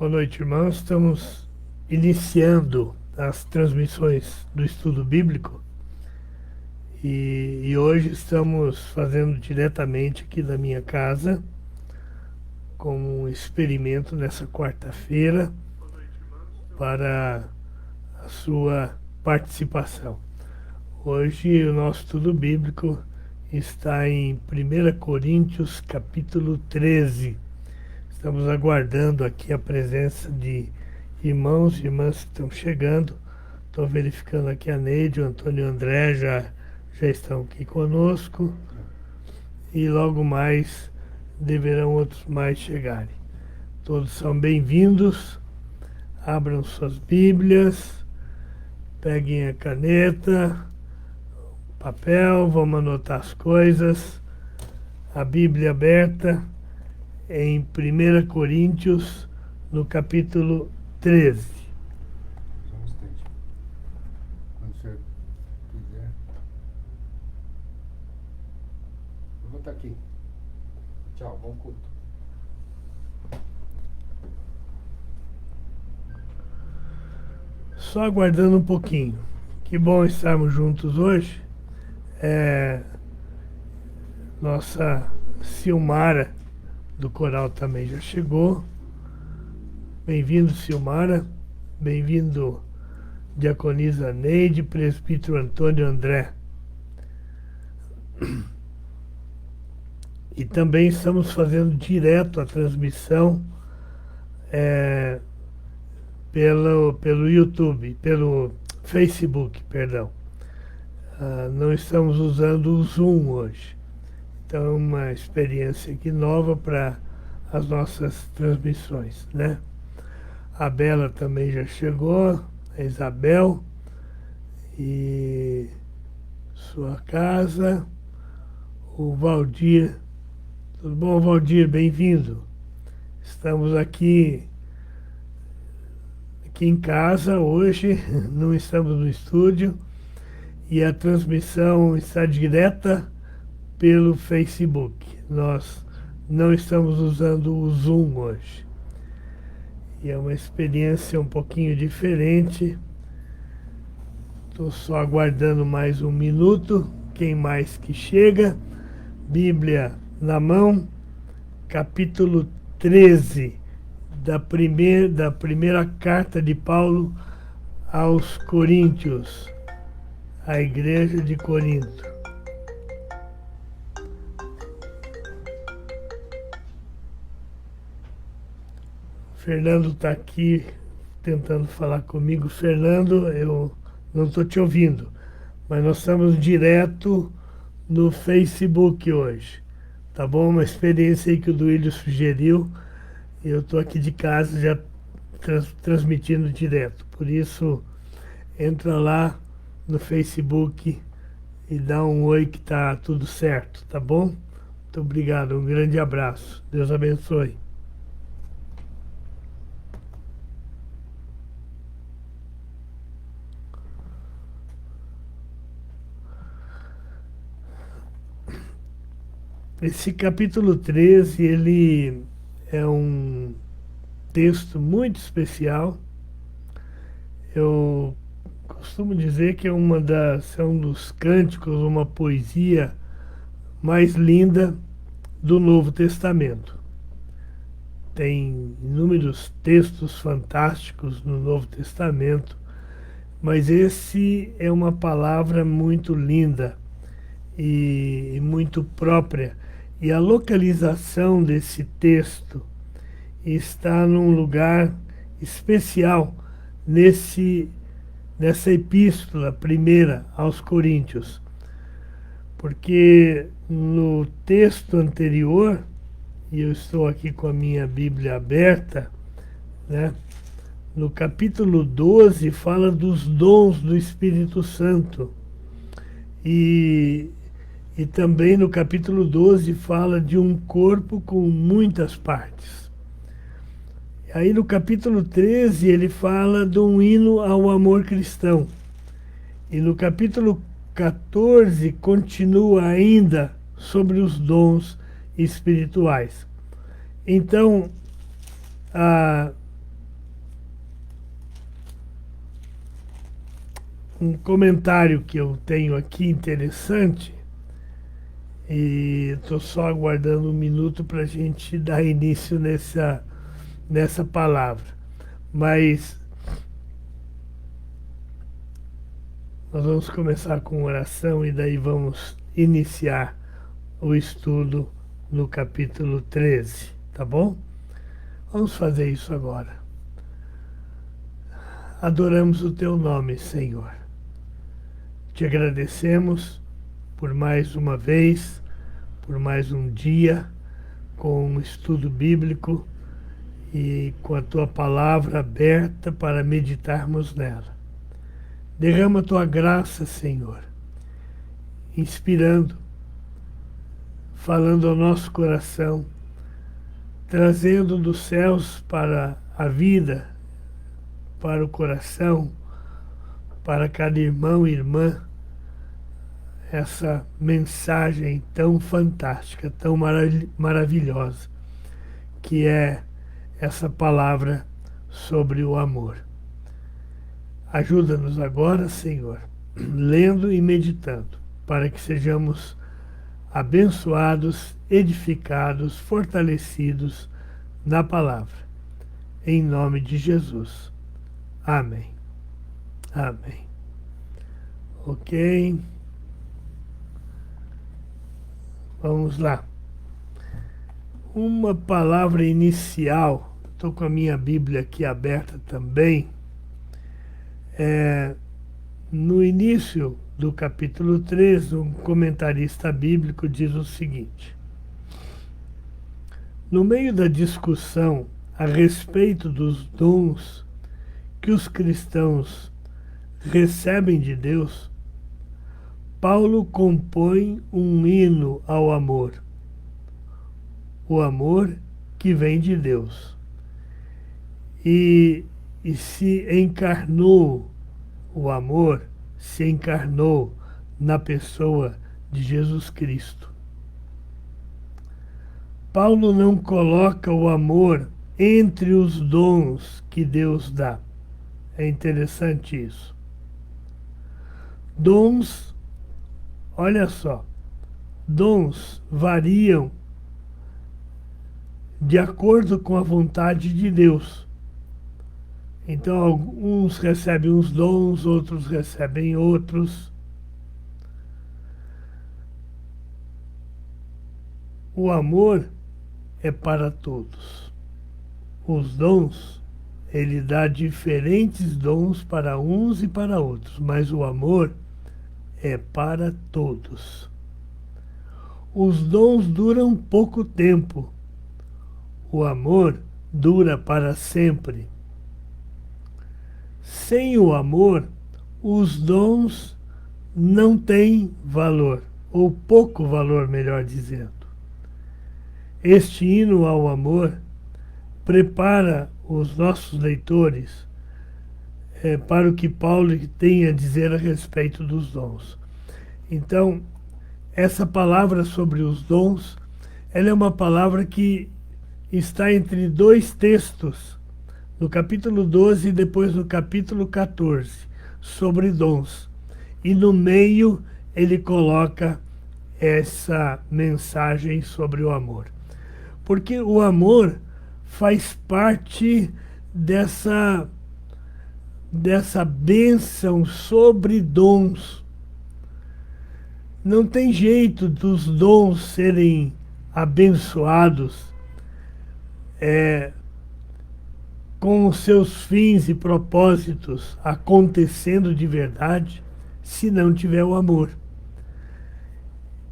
Boa noite, irmãos. Estamos iniciando as transmissões do estudo bíblico e hoje estamos fazendo diretamente aqui da minha casa, como um experimento nessa quarta-feira para a sua participação. Hoje o nosso estudo bíblico está em 1 Coríntios capítulo 13. Estamos aguardando aqui a presença de irmãos e irmãs que estão chegando. Estou verificando aqui a Neide, o Antônio e o André já estão aqui conosco. E logo mais deverão outros mais chegarem. Todos são bem-vindos. Abram suas Bíblias, peguem a caneta, papel, vamos anotar as coisas. A Bíblia aberta em 1 Coríntios, no capítulo 13. Só um instante. Quando o senhor quiser. Eu vou estar aqui. Tchau, bom culto. Só aguardando um pouquinho. Que bom estarmos juntos hoje. Nossa Silmara do coral também já chegou. Bem-vindo, Silmara. Bem-vindo, diaconisa Neide, presbítero Antônio André. E também estamos fazendo direto a transmissão pelo YouTube, pelo Facebook, perdão. Não estamos usando o Zoom hoje. Então é uma experiência aqui nova para as nossas transmissões, né? A Bela também já chegou, a Isabel e sua casa, o Valdir. Tudo bom, Valdir? Bem-vindo. Estamos aqui em casa hoje, não estamos no estúdio e a transmissão está direta pelo Facebook. Nós não estamos usando o Zoom hoje. E é uma experiência um pouquinho diferente. Estou só aguardando mais um minuto. Quem mais que chega? Bíblia na mão, capítulo 13 da primeira carta de Paulo aos Coríntios, à igreja de Corinto. Fernando está aqui tentando falar comigo. Fernando, eu não estou te ouvindo, mas nós estamos direto no Facebook hoje, tá bom? Uma experiência aí que o Duílio sugeriu. Eu estou aqui de casa já transmitindo direto. Por isso, entra lá no Facebook e dá um oi que tá tudo certo, tá bom? Muito obrigado, um grande abraço. Deus abençoe. Esse capítulo 13, ele é um texto muito especial. Eu costumo dizer que é um dos cânticos, uma poesia mais linda do Novo Testamento. Tem inúmeros textos fantásticos no Novo Testamento, mas esse é uma palavra muito linda e muito própria. E a localização desse texto está num lugar especial nessa epístola primeira aos Coríntios. Porque no texto anterior, e eu estou aqui com a minha Bíblia aberta, né? No capítulo 12 fala dos dons do Espírito Santo. E também no capítulo 12 fala de um corpo com muitas partes. Aí no capítulo 13 ele fala de um hino ao amor cristão. E no capítulo 14 continua ainda sobre os dons espirituais. Então, um comentário que eu tenho aqui interessante e estou só aguardando um minuto para a gente dar início nessa palavra. Mas nós vamos começar com oração e daí vamos iniciar o estudo no capítulo 13, tá bom? Vamos fazer isso agora. Adoramos o teu nome, Senhor. Te agradecemos por mais uma vez, por mais um dia com um estudo bíblico e com a tua palavra aberta para meditarmos nela. Derrama a tua graça, Senhor, inspirando, falando ao nosso coração, trazendo dos céus para a vida, para o coração, para cada irmão e irmã, essa mensagem tão fantástica, tão maravilhosa, que é essa palavra sobre o amor. Ajuda-nos agora, Senhor, lendo e meditando, para que sejamos abençoados, edificados, fortalecidos na palavra. Em nome de Jesus. Amém. Amém. Ok. Vamos lá. Uma palavra inicial, estou com a minha Bíblia aqui aberta também. No início do capítulo 3, um comentarista bíblico diz o seguinte: no meio da discussão a respeito dos dons que os cristãos recebem de Deus, Paulo compõe um hino ao amor, o amor que vem de Deus, e se encarnou, o amor se encarnou na pessoa de Jesus Cristo. Paulo não coloca o amor entre os dons que Deus dá. É interessante isso. Dons, olha só, dons variam de acordo com a vontade de Deus. Então, alguns recebem uns dons, outros recebem outros. O amor é para todos. Os dons, ele dá diferentes dons para uns e para outros, mas o amor é para todos. Os dons duram pouco tempo. O amor dura para sempre. Sem o amor, os dons não têm valor, ou pouco valor, melhor dizendo. Este hino ao amor prepara os nossos leitores para o que Paulo tem a dizer a respeito dos dons. Então, essa palavra sobre os dons, ela é uma palavra que está entre dois textos, no capítulo 12 e depois no capítulo 14, sobre dons. E no meio ele coloca essa mensagem sobre o amor. Porque o amor faz parte dessa bênção sobre dons. Não tem jeito dos dons serem abençoados com os seus fins e propósitos acontecendo de verdade, se não tiver o amor.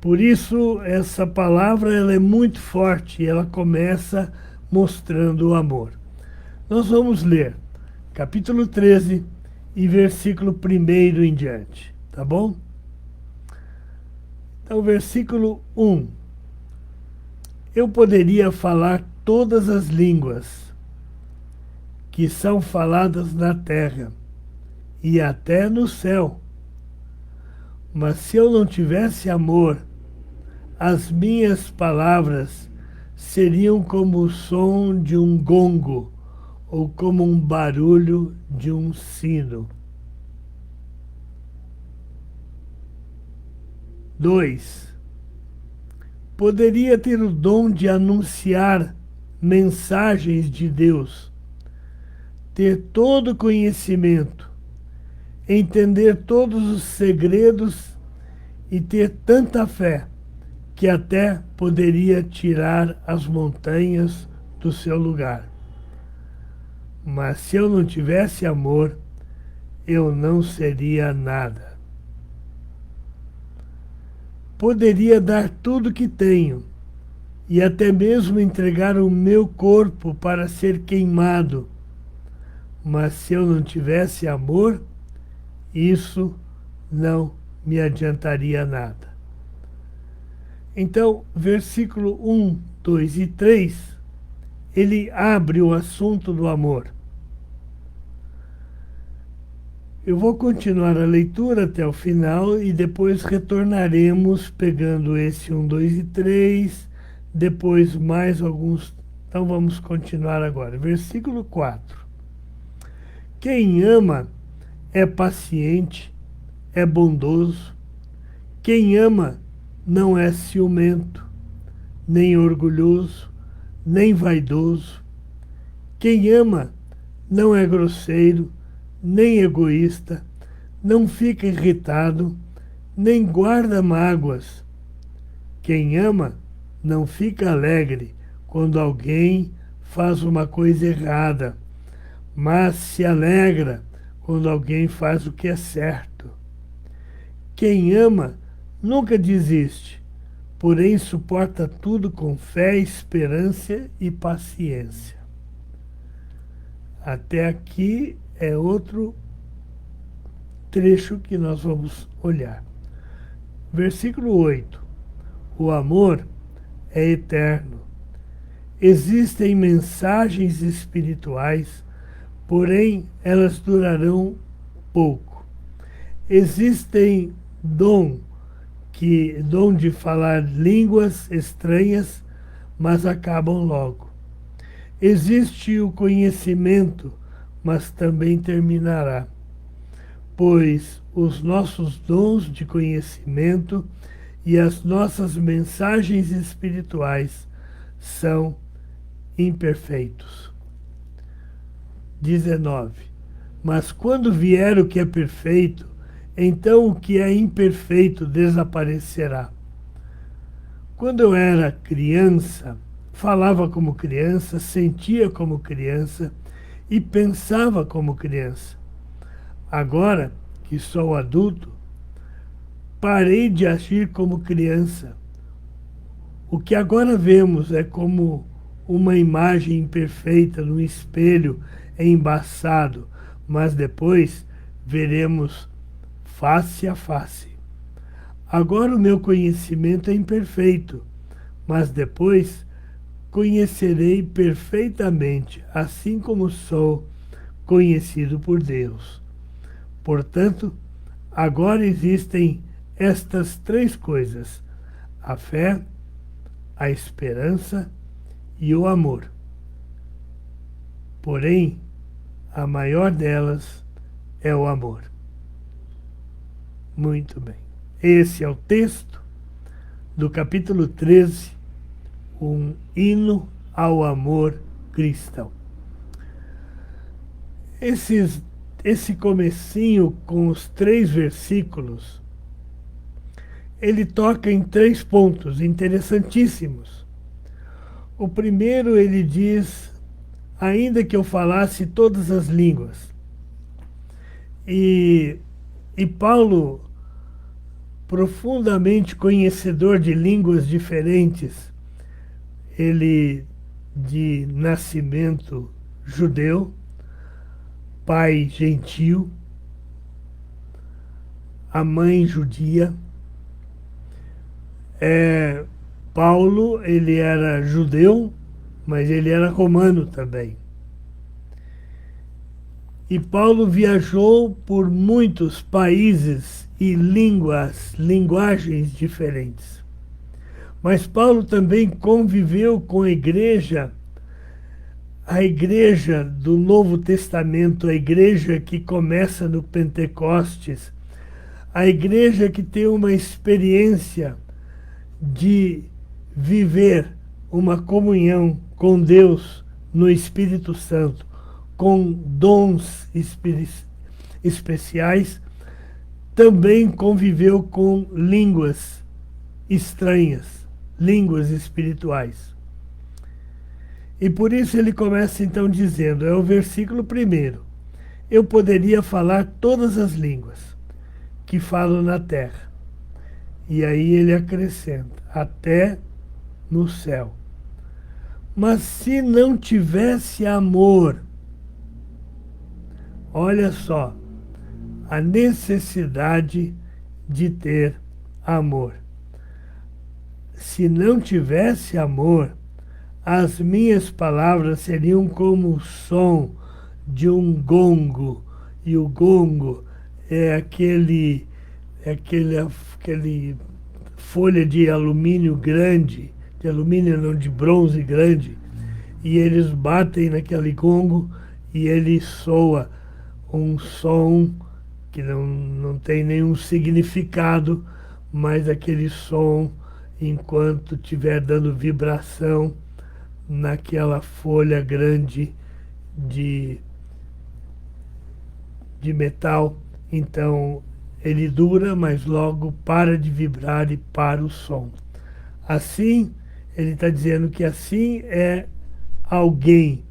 Por isso, essa palavra ela é muito forte, ela começa mostrando o amor. Nós vamos ler capítulo 13 e versículo 1 em diante, tá bom? Então, versículo 1. Eu poderia falar todas as línguas que são faladas na terra e até no céu, mas se eu não tivesse amor, as minhas palavras seriam como o som de um gongo ou como um barulho de um sino. 2. Poderia ter o dom de anunciar mensagens de Deus, ter todo o conhecimento, entender todos os segredos e ter tanta fé que até poderia tirar as montanhas do seu lugar. Mas se eu não tivesse amor, eu não seria nada. Poderia dar tudo que tenho e até mesmo entregar o meu corpo para ser queimado, mas se eu não tivesse amor, isso não me adiantaria nada. Então, versículo 1, 2 e 3, ele abre o assunto do amor. Eu vou continuar a leitura até o final e depois retornaremos pegando esse 1, 2 e 3, depois mais alguns. Então vamos continuar agora. Versículo 4. Quem ama é paciente, é bondoso. Quem ama não é ciumento, nem orgulhoso, nem vaidoso. Quem ama não é grosseiro, nem egoísta, não fica irritado, nem guarda mágoas. Quem ama não fica alegre quando alguém faz uma coisa errada, mas se alegra quando alguém faz o que é certo. Quem ama nunca desiste, porém suporta tudo com fé, esperança e paciência. Até aqui é outro trecho que nós vamos olhar. Versículo 8. O amor é eterno. Existem mensagens espirituais, porém elas durarão pouco. Existem dom de falar línguas estranhas, mas acabam logo. Existe o conhecimento, mas também terminará, pois os nossos dons de conhecimento e as nossas mensagens espirituais são imperfeitos. 19. Mas quando vier o que é perfeito, então o que é imperfeito desaparecerá. Quando eu era criança, falava como criança, sentia como criança e pensava como criança. Agora que sou adulto, parei de agir como criança. O que agora vemos é como uma imagem imperfeita no espelho embaçado, mas depois veremos face a face. Agora o meu conhecimento é imperfeito, mas depois conhecerei perfeitamente, assim como sou conhecido por Deus. Portanto, agora existem estas três coisas: a fé, a esperança e o amor. Porém, a maior delas é o amor. Muito bem. Esse é o texto do capítulo 13, um hino ao amor cristão. Esse comecinho com os 3 versículos, ele toca em 3 pontos interessantíssimos. O primeiro, ele diz: ainda que eu falasse todas as línguas. E Paulo, profundamente conhecedor de línguas diferentes, ele de nascimento judeu, pai gentio, a mãe judia. Paulo, ele era judeu, mas ele era romano também. E Paulo viajou por muitos países e linguagens diferentes. Mas Paulo também conviveu com a igreja do Novo Testamento, a igreja que começa no Pentecostes, A igreja que tem uma experiência de viver uma comunhão com Deus no Espírito Santo, com dons especiais, também conviveu com línguas estranhas, línguas espirituais. E por isso ele começa então dizendo, é o versículo 1, eu poderia falar todas as línguas que falam na terra. E aí ele acrescenta, até no céu. Mas se não tivesse amor, olha só, a necessidade de ter amor. Se não tivesse amor, as minhas palavras seriam como o som de um gongo. E o gongo é aquele folha de alumínio grande, de alumínio não, de bronze grande, e eles batem naquele gongo e ele soa um som que não tem nenhum significado, mas aquele som, enquanto estiver dando vibração naquela folha grande de metal, então ele dura, mas logo para de vibrar e para o som. Assim, ele está dizendo que assim é alguém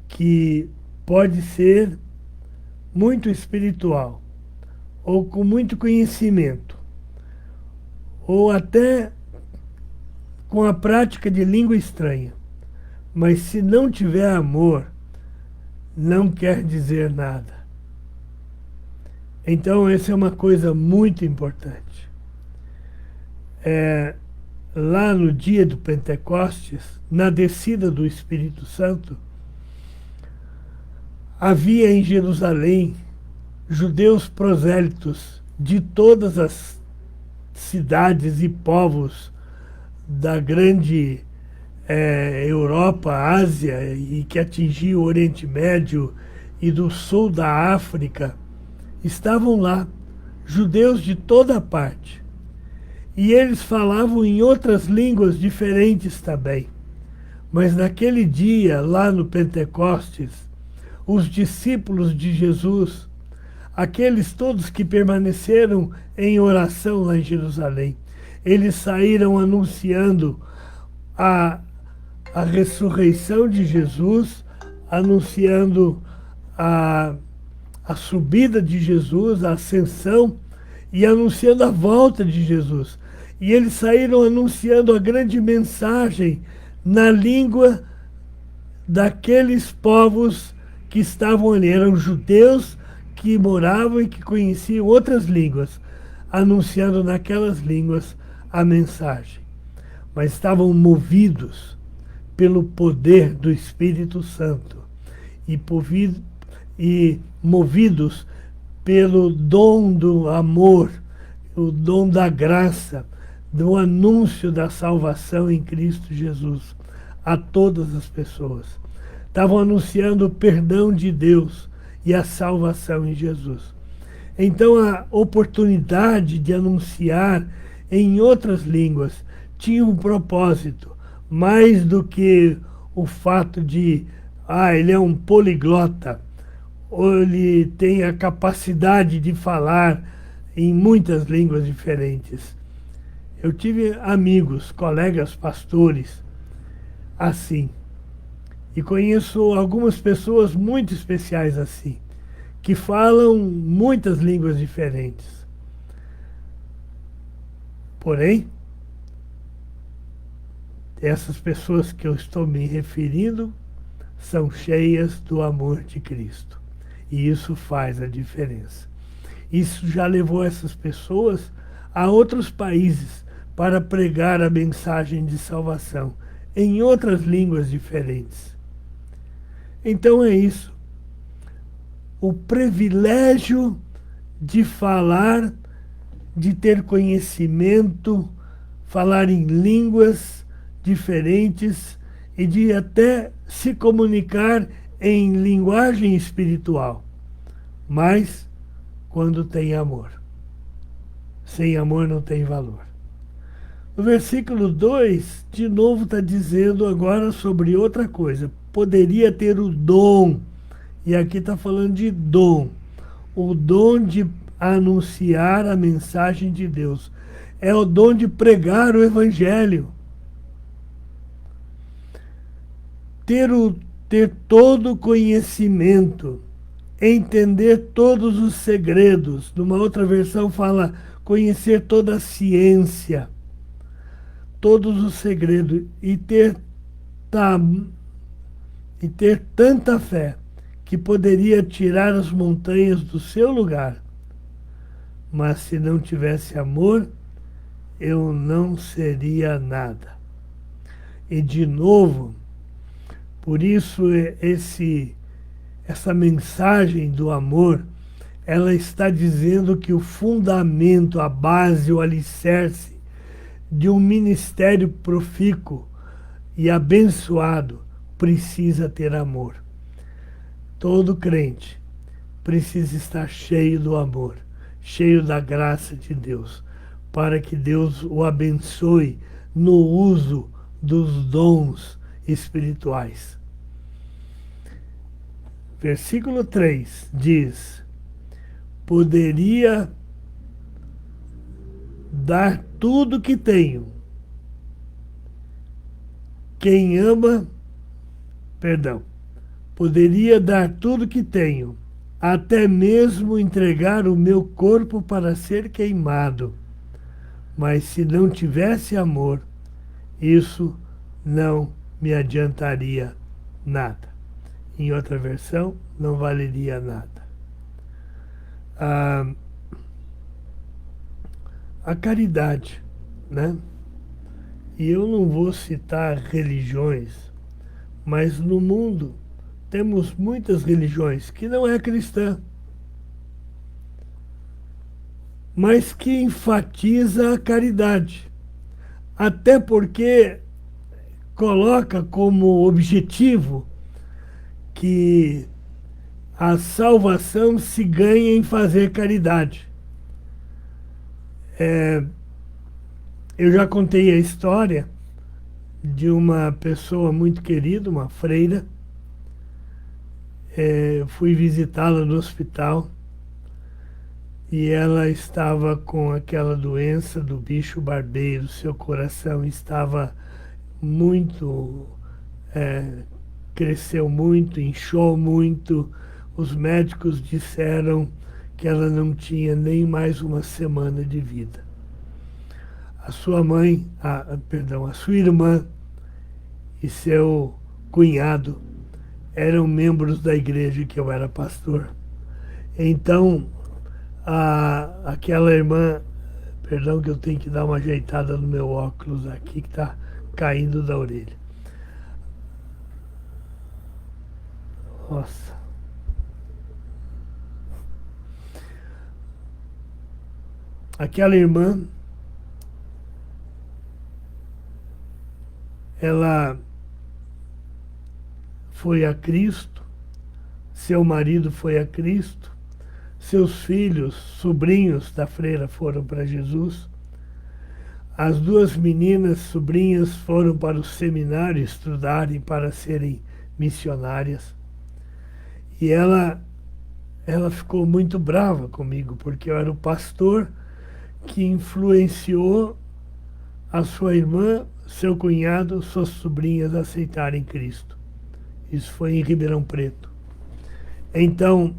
que pode ser muito espiritual, ou com muito conhecimento, ou até com a prática de língua estranha. Mas se não tiver amor, não quer dizer nada. Então, essa é uma coisa muito importante. Lá no dia do Pentecostes, na descida do Espírito Santo, havia em Jerusalém judeus prosélitos de todas as cidades e povos da grande Europa, Ásia, e que atingiu o Oriente Médio e do sul da África. Estavam lá, judeus de toda parte. E eles falavam em outras línguas diferentes também. Mas naquele dia, lá no Pentecostes, os discípulos de Jesus, aqueles todos que permaneceram em oração lá em Jerusalém, eles saíram anunciando a ressurreição de Jesus, anunciando a subida de Jesus, a ascensão, e anunciando a volta de Jesus. E eles saíram anunciando a grande mensagem na língua daqueles povos que estavam ali. Eram judeus que moravam e que conheciam outras línguas, anunciando naquelas línguas a mensagem. Mas estavam movidos pelo poder do Espírito Santo e movidos pelo dom do amor, o dom da graça, do anúncio da salvação em Cristo Jesus a todas as pessoas. Estavam anunciando o perdão de Deus e a salvação em Jesus. Então a oportunidade de anunciar em outras línguas tinha um propósito, mais do que o fato de, ele é um poliglota, ou ele tem a capacidade de falar em muitas línguas diferentes. Eu tive amigos, colegas pastores, assim. E conheço algumas pessoas muito especiais assim, que falam muitas línguas diferentes. Porém, essas pessoas que eu estou me referindo são cheias do amor de Cristo. E isso faz a diferença. Isso já levou essas pessoas a outros países para pregar a mensagem de salvação em outras línguas diferentes. Então é isso. O privilégio de falar, de ter conhecimento, falar em línguas diferentes e de até se comunicar em linguagem espiritual, mas quando tem amor. Sem amor não tem valor. No versículo 2, de novo está dizendo agora sobre outra coisa. Poderia ter o dom, e aqui está falando de dom, o dom de anunciar a mensagem de Deus. É o dom de pregar o evangelho. Ter todo o conhecimento, entender todos os segredos. Numa outra versão fala conhecer toda a ciência, todos os segredos, e ter tanta fé que poderia tirar as montanhas do seu lugar. Mas se não tivesse amor, eu não seria nada. E de novo, por isso essa mensagem do amor, ela está dizendo que o fundamento, a base, o alicerce de um ministério profícuo e abençoado precisa ter amor. Todo crente precisa estar cheio do amor, cheio da graça de Deus, para que Deus o abençoe no uso dos dons espirituais. Versículo 3 diz: poderia dar tudo que tenho. Quem ama, poderia dar tudo que tenho, até mesmo entregar o meu corpo para ser queimado. Mas se não tivesse amor, isso não me adiantaria nada. Em outra versão, não valeria nada. A caridade, né? E eu não vou citar religiões, mas no mundo temos muitas religiões que não é cristã, mas que enfatiza a caridade, até porque coloca como objetivo que a salvação se ganha em fazer caridade. Eu já contei a história de uma pessoa muito querida, uma freira. Fui visitá-la no hospital e ela estava com aquela doença do bicho barbeiro. Seu coração estava muito... cresceu muito, inchou muito. Os médicos disseram que ela não tinha nem mais uma semana de vida. A sua mãe, a sua irmã e seu cunhado eram membros da igreja que eu era pastor. Então, aquela irmã, perdão que eu tenho que dar uma ajeitada no meu óculos aqui que está caindo da orelha. Nossa. Aquela irmã, ela foi a Cristo, seu marido foi a Cristo, seus filhos, sobrinhos da freira foram para Jesus, as duas meninas, sobrinhas, foram para o seminário estudarem para serem missionárias. E ela ficou muito brava comigo, porque eu era o pastor que influenciou a sua irmã, seu cunhado, suas sobrinhas a aceitarem Cristo. Isso foi em Ribeirão Preto. Então,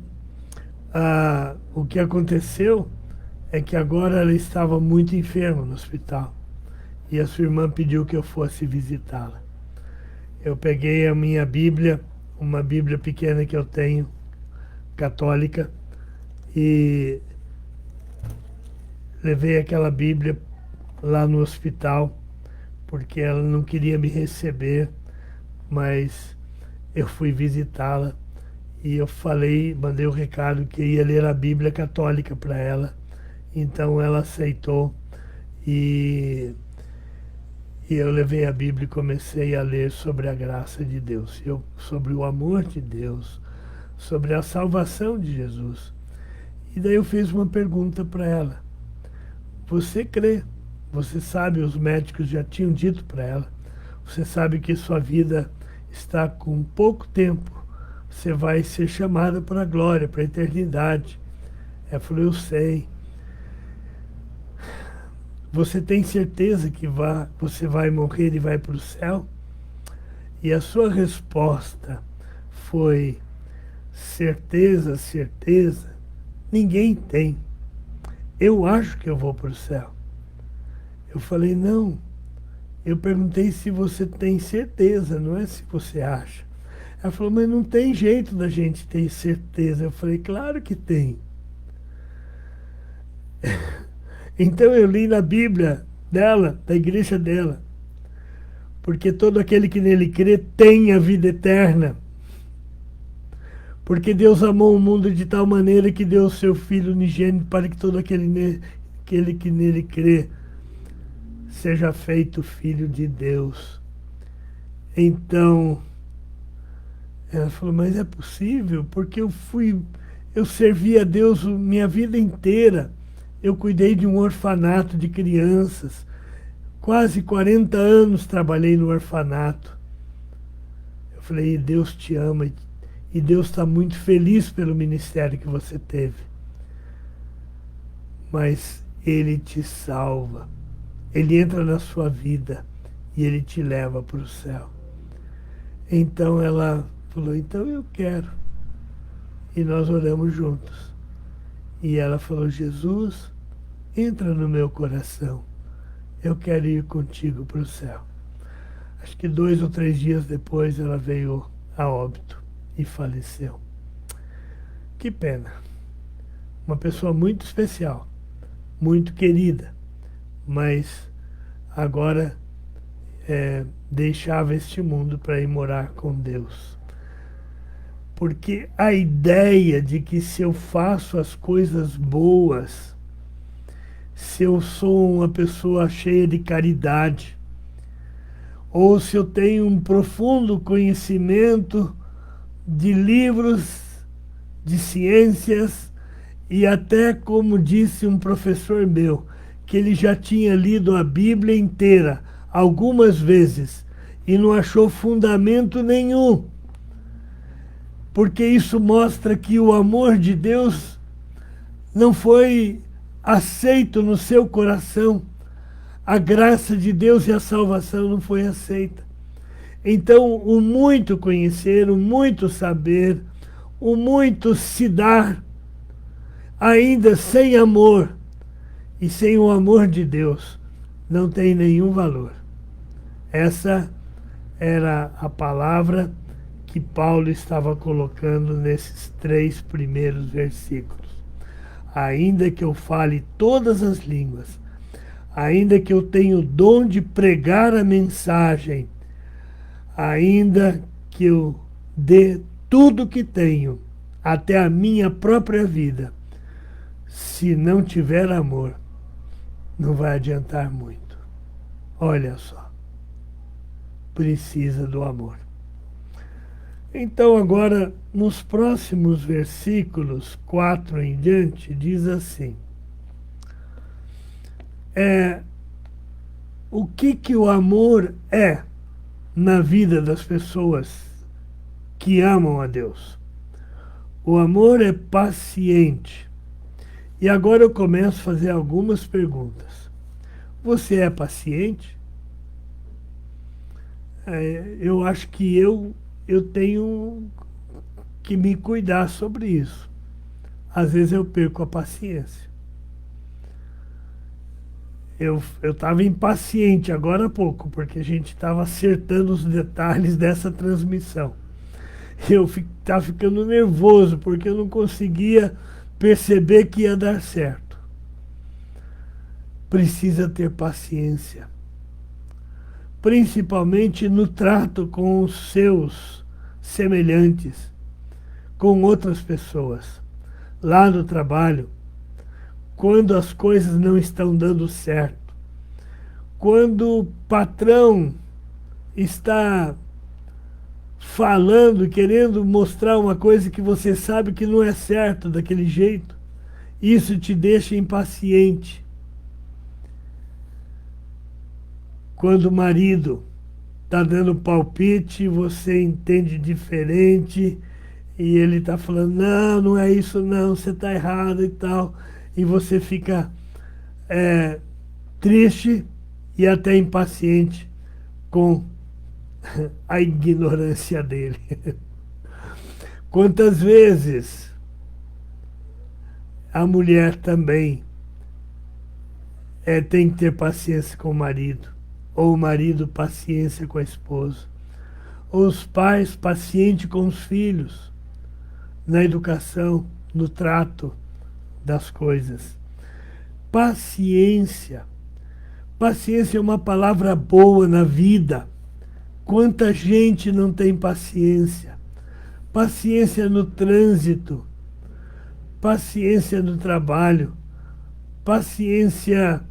o que aconteceu é que agora ela estava muito enferma no hospital e a sua irmã pediu que eu fosse visitá-la. Eu peguei a minha Bíblia, uma Bíblia pequena que eu tenho, católica, e levei aquela Bíblia lá no hospital, porque ela não queria me receber, mas eu fui visitá-la e eu mandei o recado que ia ler a Bíblia católica para ela. Então ela aceitou e eu levei a Bíblia e comecei a ler sobre a graça de Deus, sobre o amor de Deus, sobre a salvação de Jesus. E daí eu fiz uma pergunta para ela. você crê. Você sabe, os médicos já tinham dito para ela, você sabe que sua vida está com pouco tempo, você vai ser chamada para a glória, para a eternidade. Ela falou, eu sei. Você tem certeza que você vai morrer e vai para o céu? E a sua resposta foi, certeza, certeza, ninguém tem. Eu acho que eu vou para o céu. Eu falei, não. Eu perguntei se você tem certeza, não é se você acha. Ela falou, mas não tem jeito da gente ter certeza. Eu falei, claro que tem. Então eu li na Bíblia dela, da igreja dela, porque todo aquele que nele crê tem a vida eterna. Porque Deus amou o mundo de tal maneira que deu o seu Filho unigênito para que todo aquele que nele crê seja feito filho de Deus. Então, ela falou, mas é possível? Porque eu servi a Deus minha vida inteira. Eu cuidei de um orfanato de crianças. Quase 40 anos trabalhei no orfanato. Eu falei, e Deus te ama e Deus está muito feliz pelo ministério que você teve. Mas Ele te salva. Ele entra na sua vida e Ele te leva para o céu. Então ela falou, então eu quero. E nós oramos juntos. E ela falou, Jesus, entra no meu coração. Eu quero ir contigo para o céu. Acho que 2 ou 3 dias depois ela veio a óbito e faleceu. Que pena. Uma pessoa muito especial, muito querida, mas agora deixava este mundo para ir morar com Deus. Porque a ideia de que se eu faço as coisas boas, se eu sou uma pessoa cheia de caridade, ou se eu tenho um profundo conhecimento de livros, de ciências, e até, como disse um professor meu, que ele já tinha lido a Bíblia inteira, algumas vezes, e não achou fundamento nenhum. Porque isso mostra que o amor de Deus não foi aceito no seu coração. A graça de Deus e a salvação não foi aceita. Então, o muito conhecer, o muito saber, o muito se dar, ainda sem amor e sem o amor de Deus, não tem nenhum valor. Essa era a palavra que Paulo estava colocando nesses 3 primeiros versículos. Ainda que eu fale todas as línguas, ainda que eu tenha o dom de pregar a mensagem, ainda que eu dê tudo que tenho, até a minha própria vida, se não tiver amor, não vai adiantar muito. Olha só, precisa do amor. Então agora, nos próximos versículos 4 em diante, diz assim, o que o amor é na vida das pessoas que amam a Deus? O amor é paciente. E agora eu começo a fazer algumas perguntas. Você é paciente? Eu acho que eu tenho que me cuidar sobre isso. Às vezes eu perco a paciência. Eu estava impaciente agora há pouco, porque a gente estava acertando os detalhes dessa transmissão. Eu estava ficando nervoso, porque eu não conseguia perceber que ia dar certo. Precisa ter paciência. Principalmente no trato com os seus semelhantes, com outras pessoas. Lá no trabalho, quando as coisas não estão dando certo, quando o patrão está falando, querendo mostrar uma coisa que você sabe que não é certo daquele jeito, isso te deixa impaciente. Quando o marido está dando palpite, você entende diferente, e ele está falando, não, não é isso não, você está errado e tal, e você fica triste e até impaciente com a ignorância dele. Quantas vezes a mulher também tem que ter paciência com o marido, ou o marido paciência com a esposa, ou os pais pacientes com os filhos, na educação, no trato das coisas. Paciência. Paciência é uma palavra boa na vida. Quanta gente não tem paciência? Paciência no trânsito, paciência no trabalho, paciência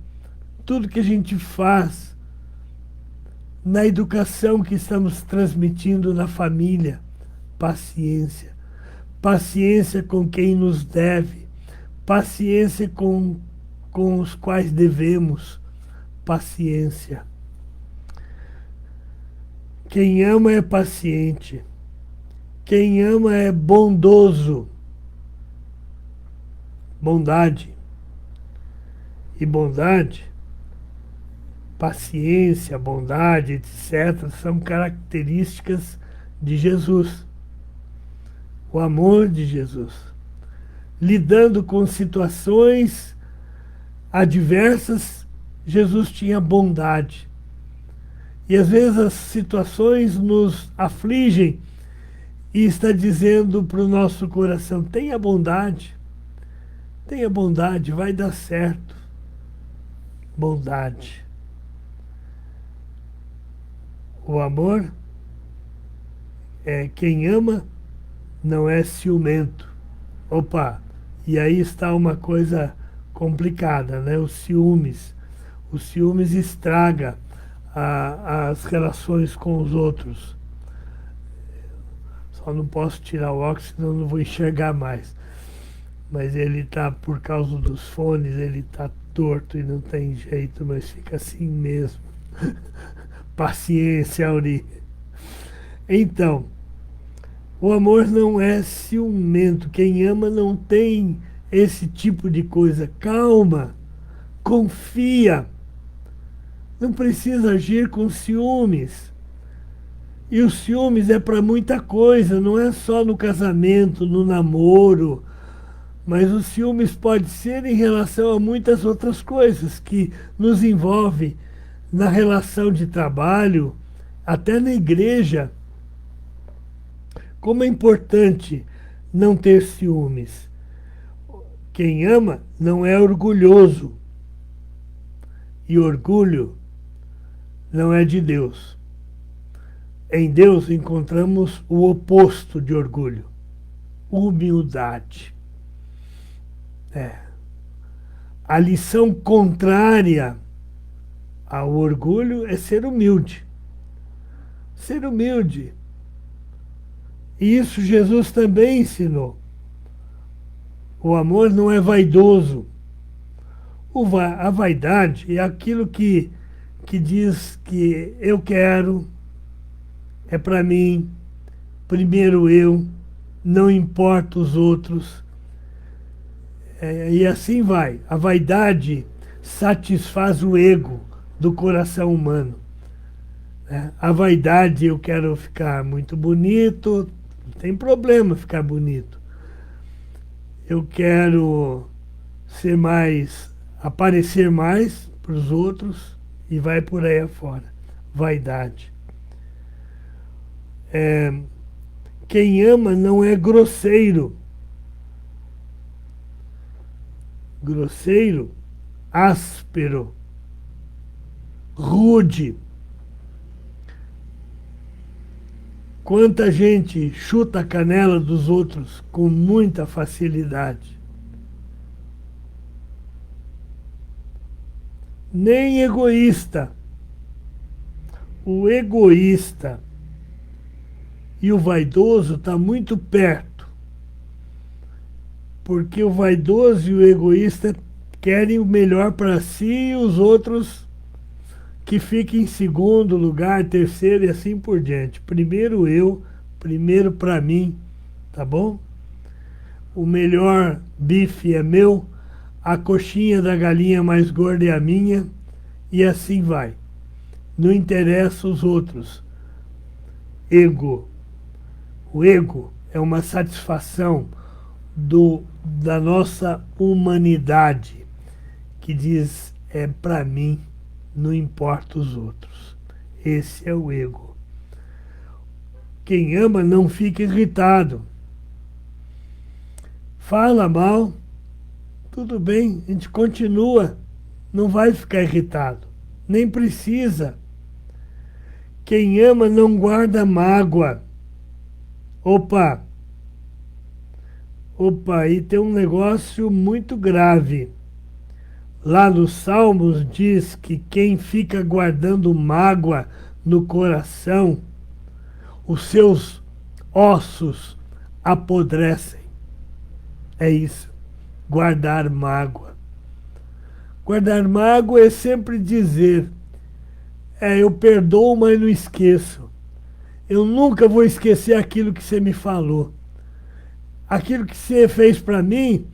tudo que a gente faz, na educação que estamos transmitindo na família. Paciência. Paciência com quem nos deve. Paciência com os quais devemos. Paciência. Quem ama é paciente. Quem ama é bondoso. Bondade. E bondade, paciência, bondade, etc., são características de Jesus. O amor de Jesus. Lidando com situações adversas, Jesus tinha bondade. E às vezes as situações nos afligem e está dizendo para o nosso coração, tenha bondade, vai dar certo. Bondade. O amor quem ama não é ciumento. Opa, e aí está uma coisa complicada, né? Os ciúmes. O ciúmes estraga as relações com os outros. Só não posso tirar o óculos, senão não vou enxergar mais. Mas ele está, por causa dos fones, ele está torto e não tem jeito, mas fica assim mesmo. Paciência, Auri. Então, o amor não é ciumento. Quem ama não tem esse tipo de coisa. Calma, confia. Não precisa agir com ciúmes. E os ciúmes é para muita coisa, não é só no casamento, no namoro. Mas os ciúmes pode ser em relação a muitas outras coisas que nos envolvem na relação de trabalho, até na igreja. Como é importante não ter ciúmes. Quem ama não é orgulhoso. E orgulho não é de Deus. Em Deus encontramos o oposto de orgulho: humildade. A lição contrária ao orgulho é ser humilde. Ser humilde. E isso Jesus também ensinou. O amor não é vaidoso. A vaidade é aquilo que diz que eu quero, é para mim, primeiro eu, não importa os outros. E assim vai. A vaidade satisfaz o ego do coração humano. A vaidade, eu quero ficar muito bonito, não tem problema ficar bonito. Eu quero ser mais, aparecer mais para os outros e vai por aí afora. Vaidade. Quem ama não é grosseiro. Grosseiro, áspero, rude. Quanta gente chuta a canela dos outros com muita facilidade. Nem egoísta. O egoísta e o vaidoso estão muito perto. Porque o vaidoso e o egoísta querem o melhor para si e os outros que fica em segundo lugar, terceiro e assim por diante. Primeiro eu, primeiro para mim, tá bom? O melhor bife é meu, a coxinha da galinha mais gorda é a minha, e assim vai. Não interessa os outros. Ego. O ego é uma satisfação da nossa humanidade, que diz, é para mim, não importa os outros. Esse é o ego. Quem ama não fica irritado. Fala mal, tudo bem, a gente continua, não vai ficar irritado, nem precisa. Quem ama não guarda mágoa. Opa, aí tem um negócio muito grave. Lá nos Salmos diz que quem fica guardando mágoa no coração, os seus ossos apodrecem. É isso, guardar mágoa. Guardar mágoa é sempre dizer, eu perdoo, mas não esqueço. Eu nunca vou esquecer aquilo que você me falou. Aquilo que você fez para mim,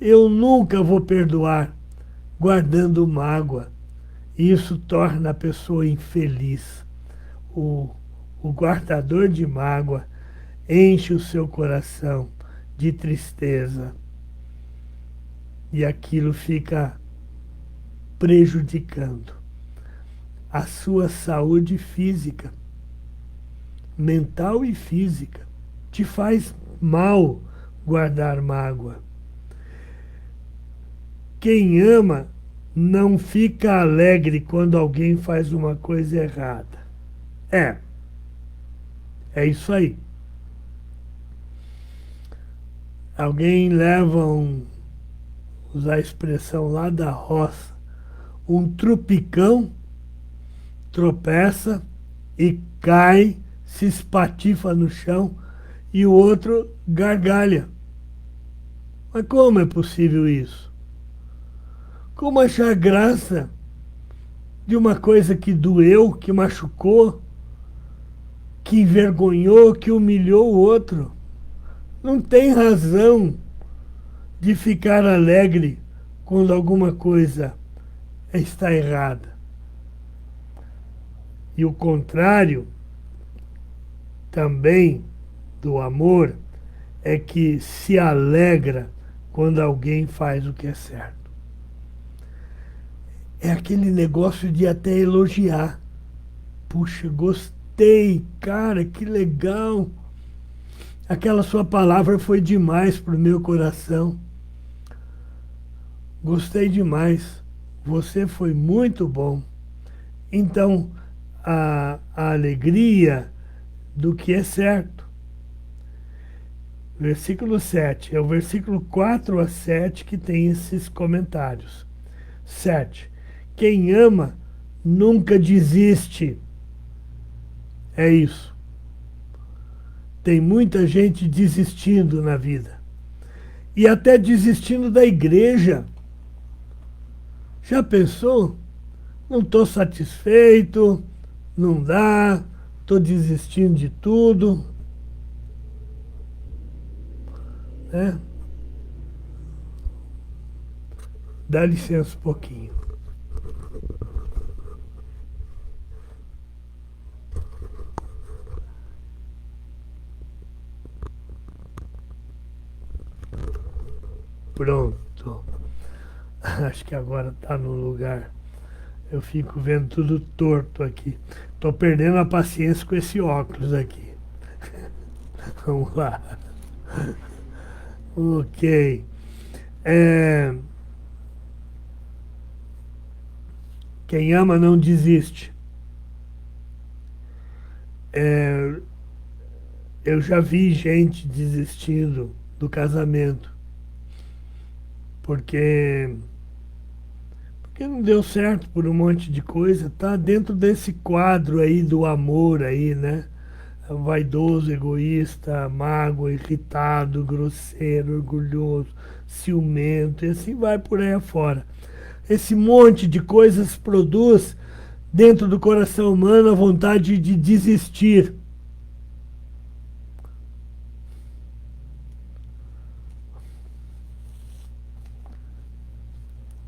eu nunca vou perdoar, guardando mágoa. Isso torna a pessoa infeliz. O guardador de mágoa enche o seu coração de tristeza. E aquilo fica prejudicando a sua saúde física, mental e física. Te faz mal guardar mágoa. Quem ama não fica alegre quando alguém faz uma coisa errada. É isso aí. Alguém leva usar a expressão lá da roça, um trupicão, tropeça e cai, se espatifa no chão e o outro gargalha. Mas como é possível isso? Como achar graça de uma coisa que doeu, que machucou, que envergonhou, que humilhou o outro? Não tem razão de ficar alegre quando alguma coisa está errada. E o contrário também do amor é que se alegra quando alguém faz o que é certo. É aquele negócio de até elogiar. Puxa, gostei, cara, que legal. Aquela sua palavra foi demais para o meu coração. Gostei demais. Você foi muito bom. Então, a alegria do que é certo. Versículo 7. É o versículo 4 a 7 que tem esses comentários. 7. Quem ama nunca desiste. É isso. Tem muita gente desistindo na vida. E até desistindo da igreja. Já pensou? Não estou satisfeito, não dá, estou desistindo de tudo. Dá licença um pouquinho. Pronto. Acho que agora está no lugar. Eu fico vendo tudo torto aqui. Estou perdendo a paciência com esse óculos aqui. Vamos lá. Ok. Quem ama não desiste. Eu já vi gente desistindo do casamento. Porque não deu certo por um monte de coisa. Tá dentro desse quadro aí do amor aí, né? Vaidoso, egoísta, mágoa, irritado, grosseiro, orgulhoso, ciumento, e assim vai por aí afora. Esse monte de coisas produz dentro do coração humano a vontade de desistir.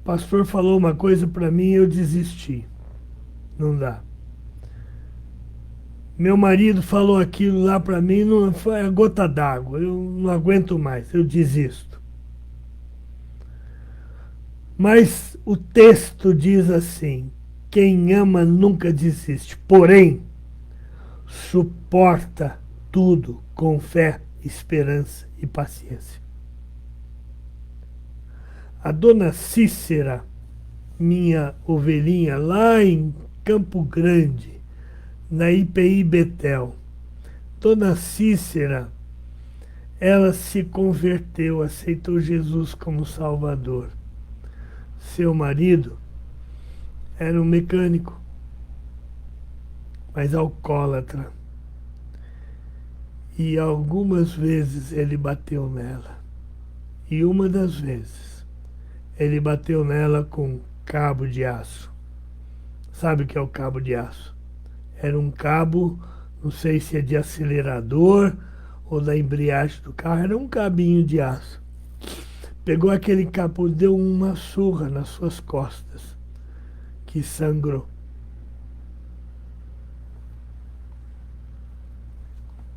O pastor falou uma coisa para mim e eu desisti. Não dá. Meu marido falou aquilo lá para mim, não foi a gota d'água. Eu não aguento mais, eu desisto. Mas o texto diz assim: quem ama nunca desiste, porém suporta tudo com fé, esperança e paciência. A dona Cícera, minha ovelhinha, lá em Campo Grande, na IPI Betel, dona Cícera, ela se converteu, aceitou Jesus como Salvador. Seu marido era um mecânico, mas alcoólatra. E algumas vezes ele bateu nela. E uma das vezes ele bateu nela com cabo de aço. Sabe o que é o cabo de aço? Era um cabo, não sei se é de acelerador ou da embreagem do carro, era um cabinho de aço. Pegou aquele cabo, deu uma surra nas suas costas, que sangrou.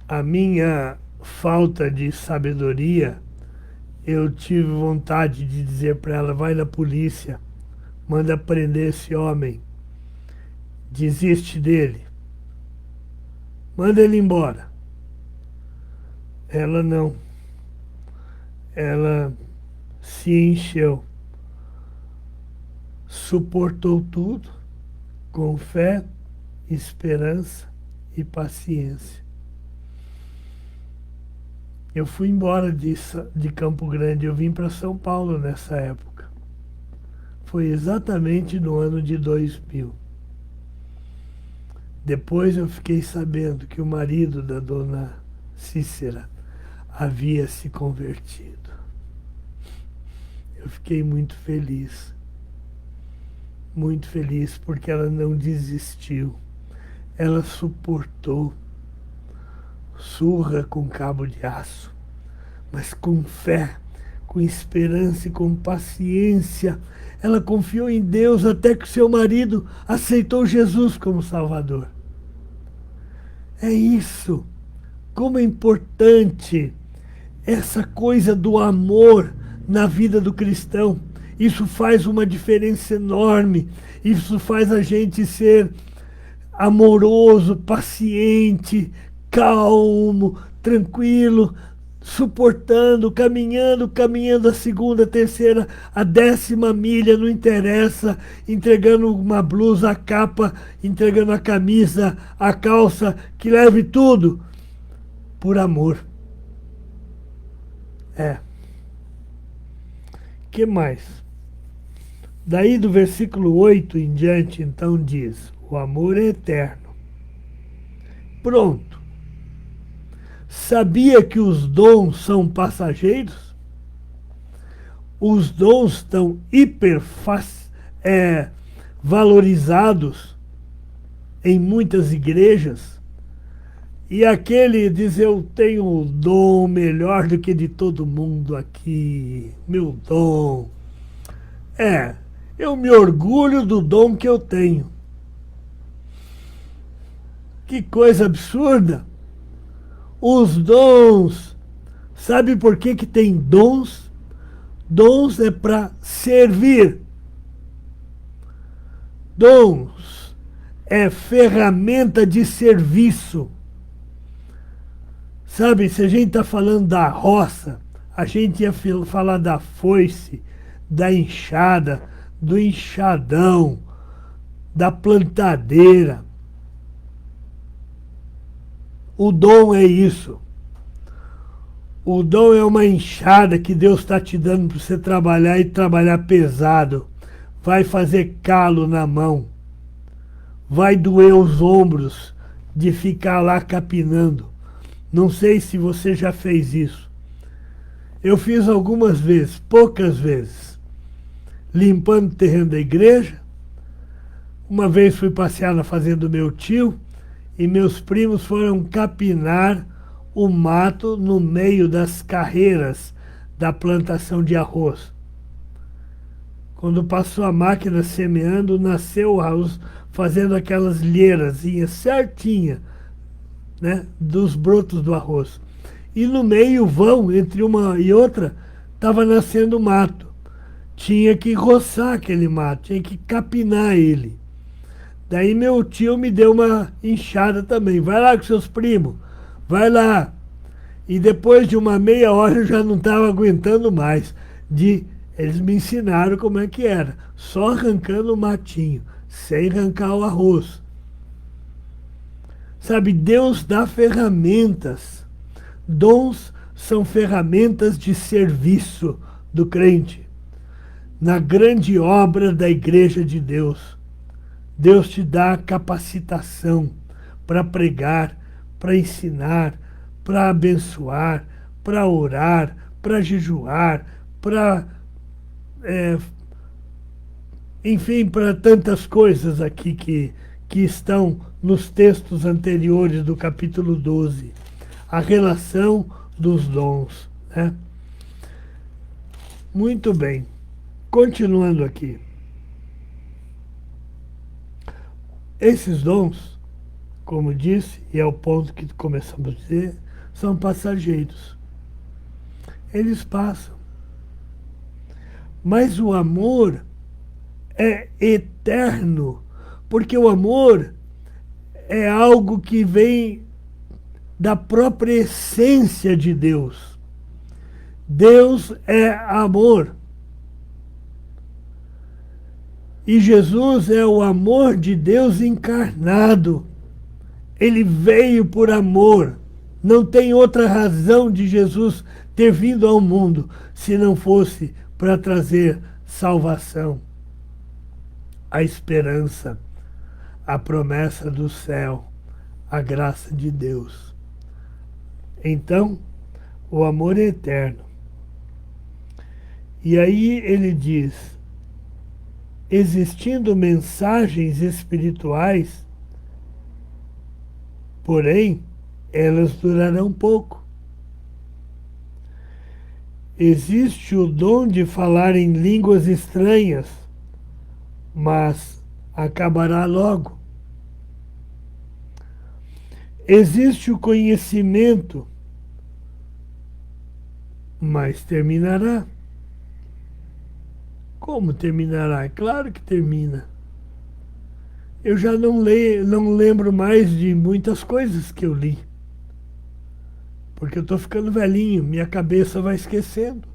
A minha falta de sabedoria, eu tive vontade de dizer para ela: vai na polícia, manda prender esse homem, desiste dele, manda ele embora. Ela não. Ela se encheu, suportou tudo com fé, esperança e paciência. Eu fui embora de Campo Grande, eu vim para São Paulo nessa época. Foi exatamente no ano de 2000. Depois eu fiquei sabendo que o marido da dona Cícera havia se convertido. Eu fiquei muito feliz porque ela não desistiu. Ela suportou surra com cabo de aço, mas com fé, com esperança e com paciência. Ela confiou em Deus até que seu marido aceitou Jesus como Salvador. É isso. Como é importante essa coisa do amor na vida do cristão. Isso faz uma diferença enorme. Isso faz a gente ser amoroso, paciente, calmo, tranquilo, suportando, caminhando a segunda, a terceira, a 10ª milha, não interessa, entregando uma blusa, a capa, entregando a camisa, a calça, que leve tudo por amor. Que mais? Daí do versículo 8 em diante, então diz: o amor é eterno. Pronto. Sabia que os dons são passageiros? Os dons estão valorizados em muitas igrejas. E aquele diz: eu tenho um dom melhor do que de todo mundo aqui. Meu dom. Eu me orgulho do dom que eu tenho. Que coisa absurda. Os dons. Sabe por que tem dons? Dons é para servir. Dons é ferramenta de serviço. Sabe, se a gente está falando da roça, a gente ia falar da foice, da enxada, do enxadão, da plantadeira. O dom é isso. O dom é uma enxada que Deus está te dando para você trabalhar e trabalhar pesado. Vai fazer calo na mão. Vai doer os ombros de ficar lá capinando. Não sei se você já fez isso. Eu fiz algumas vezes, poucas vezes. Limpando o terreno da igreja, Uma vez fui passear na fazenda do meu tio e meus primos foram capinar o mato no meio das carreiras da plantação de arroz. Quando passou a máquina semeando, nasceu o arroz, fazendo aquelas lheirazinhas certinha, né, dos brotos do arroz. E no meio, vão, entre uma e outra, estava nascendo mato. Tinha que roçar aquele mato, tinha que capinar ele. Daí meu tio me deu uma enxada também. Vai lá com seus primos, vai lá. E depois de uma meia hora eu já não estava aguentando mais. Eles me ensinaram como é que era. Só arrancando o matinho, sem arrancar o arroz. Sabe, Deus dá ferramentas. Dons são ferramentas de serviço do crente na grande obra da Igreja de Deus. Deus te dá capacitação para pregar, para ensinar, para abençoar, para orar, para jejuar, para, enfim, para tantas coisas aqui que estão nos textos anteriores do capítulo 12. A relação dos dons, né? Muito bem. Continuando aqui. Esses dons, como disse, e é o ponto que começamos a dizer, são passageiros. Eles passam. Mas o amor é eterno, porque o amor é algo que vem da própria essência de Deus. Deus é amor. E Jesus é o amor de Deus encarnado. Ele veio por amor. Não tem outra razão de Jesus ter vindo ao mundo se não fosse para trazer salvação, a esperança, a promessa do céu, a graça de Deus. Então, o amor é eterno. E aí ele diz: existindo mensagens espirituais, porém, elas durarão pouco. Existe o dom de falar em línguas estranhas, mas acabará logo. Existe o conhecimento, mas terminará. Como terminará? É claro que termina. Eu já não lembro mais de muitas coisas que eu li. Porque eu estou ficando velhinho, minha cabeça vai esquecendo.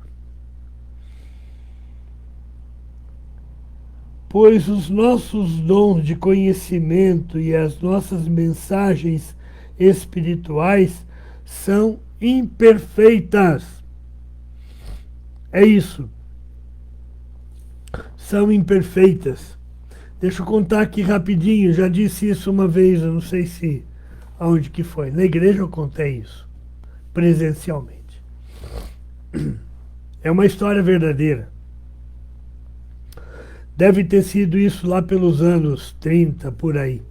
Pois os nossos dons de conhecimento e as nossas mensagens espirituais são imperfeitas. É isso. São imperfeitas. Deixa eu contar aqui rapidinho, já disse isso uma vez, eu não sei se aonde que foi. Na igreja eu contei isso, presencialmente. É uma história verdadeira. Deve ter sido isso lá pelos anos 30, por aí.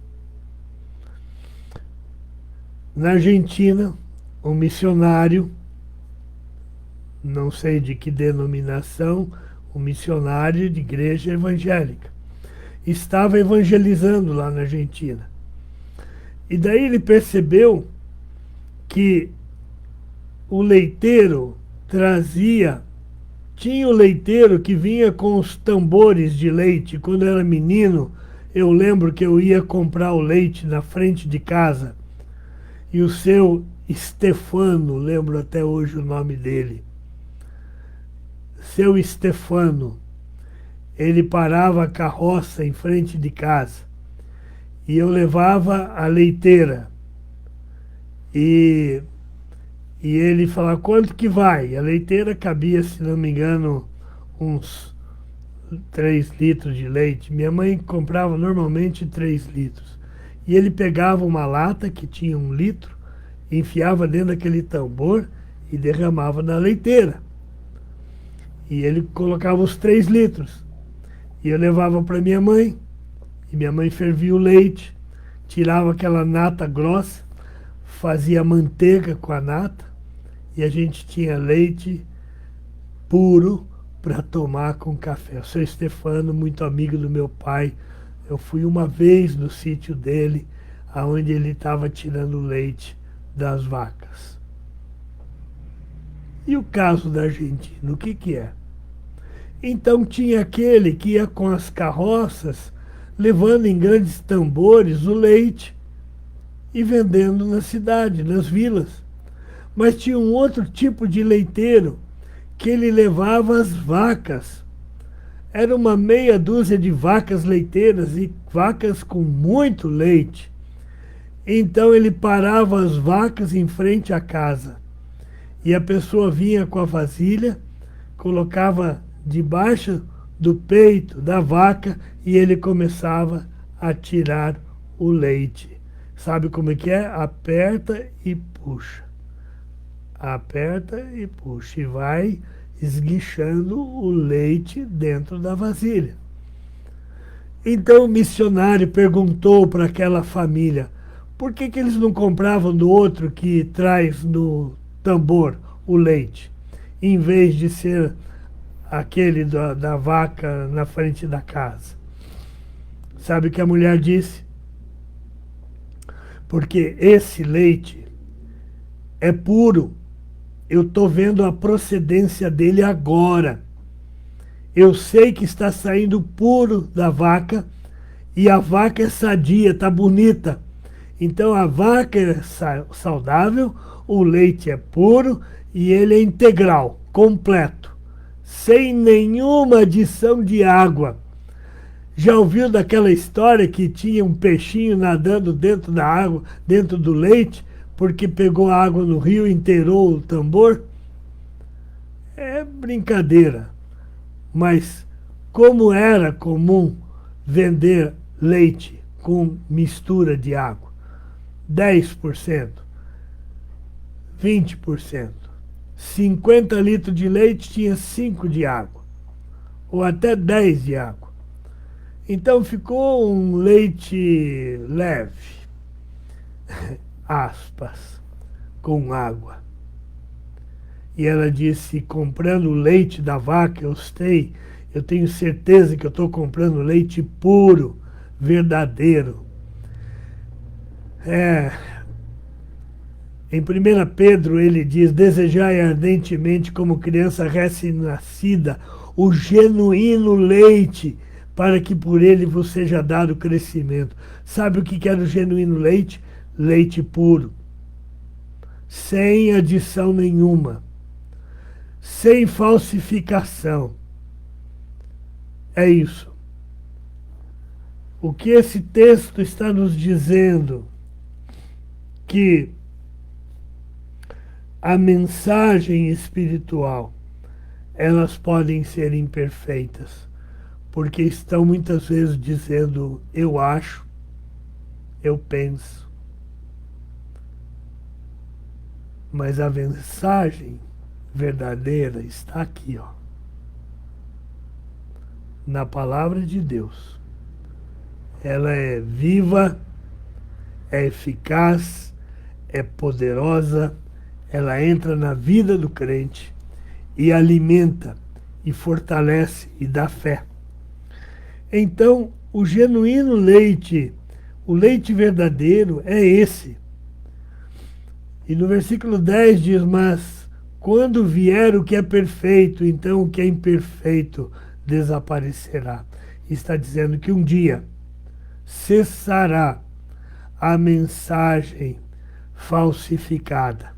Na Argentina, um missionário, não sei de que denominação, um missionário de igreja evangélica, estava evangelizando lá na Argentina. E daí ele percebeu que o leiteiro tinha o leiteiro que vinha com os tambores de leite. Quando eu era menino, eu lembro que eu ia comprar o leite na frente de casa. E o seu Stefano, lembro até hoje o nome dele. Seu Stefano, ele parava a carroça em frente de casa. E eu levava a leiteira. E ele falava: quanto que vai? A leiteira cabia, se não me engano, uns 3 litros de leite. Minha mãe comprava normalmente 3 litros. E ele pegava uma lata que tinha 1 litro, enfiava dentro daquele tambor e derramava na leiteira. E ele colocava os 3 litros. E eu levava para minha mãe. E minha mãe fervia o leite, tirava aquela nata grossa, fazia manteiga com a nata e a gente tinha leite puro para tomar com café. O seu Stefano, muito amigo do meu pai, eu fui uma vez no sítio dele, aonde ele estava tirando o leite das vacas. E o caso da Argentina, o que que é? Então tinha aquele que ia com as carroças, levando em grandes tambores o leite e vendendo na cidade, nas vilas. Mas tinha um outro tipo de leiteiro que ele levava as vacas. Era uma meia dúzia de vacas leiteiras e vacas com muito leite. Então ele parava as vacas em frente à casa. E a pessoa vinha com a vasilha, colocava debaixo do peito da vaca e ele começava a tirar o leite. Sabe como é que é? Aperta e puxa. Aperta e puxa. E vai esguichando o leite dentro da vasilha. Então o missionário perguntou para aquela família por que eles não compravam do outro que traz no tambor o leite, em vez de ser aquele da vaca na frente da casa. Sabe o que a mulher disse? Porque esse leite é puro. Eu estou vendo a procedência dele agora. Eu sei que está saindo puro da vaca e a vaca é sadia, está bonita. Então a vaca é saudável, o leite é puro e ele é integral, completo, sem nenhuma adição de água. Já ouviu daquela história que tinha um peixinho nadando dentro da água, dentro do leite, porque pegou água no rio e inteirou o tambor? É brincadeira. Mas como era comum vender leite com mistura de água? 10%, 20%. 50 litros de leite tinha 5 de água, ou até 10 de água. Então ficou um leite leve, aspas, com água. E ela disse, comprando o leite da vaca, eu tenho certeza que eu estou comprando leite puro, verdadeiro. Em 1 Pedro ele diz, desejai ardentemente como criança recém-nascida o genuíno leite, para que por ele vos seja dado crescimento. Sabe o que era o genuíno leite? Leite puro, sem adição nenhuma, sem falsificação. É isso. O que esse texto está nos dizendo? Que a mensagem espiritual, elas podem ser imperfeitas, porque estão muitas vezes dizendo, eu acho, eu penso. Mas a mensagem verdadeira está aqui, ó, na palavra de Deus. Ela é viva, é eficaz, é poderosa, ela entra na vida do crente e alimenta, e fortalece, e dá fé. Então, o genuíno leite, o leite verdadeiro é esse. E no versículo 10 diz, mas quando vier o que é perfeito, então o que é imperfeito desaparecerá. Está dizendo que um dia cessará a mensagem falsificada.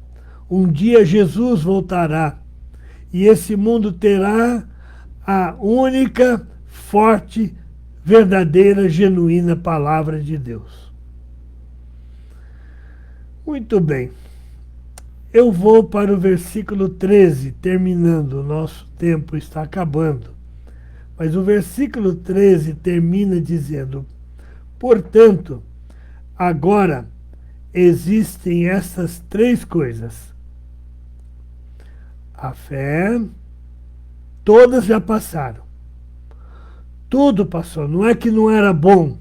Um dia Jesus voltará e esse mundo terá a única, forte, verdadeira, genuína palavra de Deus. Muito bem. Eu vou para o versículo 13, terminando, o nosso tempo está acabando. Mas o versículo 13 termina dizendo, portanto, agora existem essas três coisas. A fé, todas já passaram. Tudo passou. Não é que não era bom,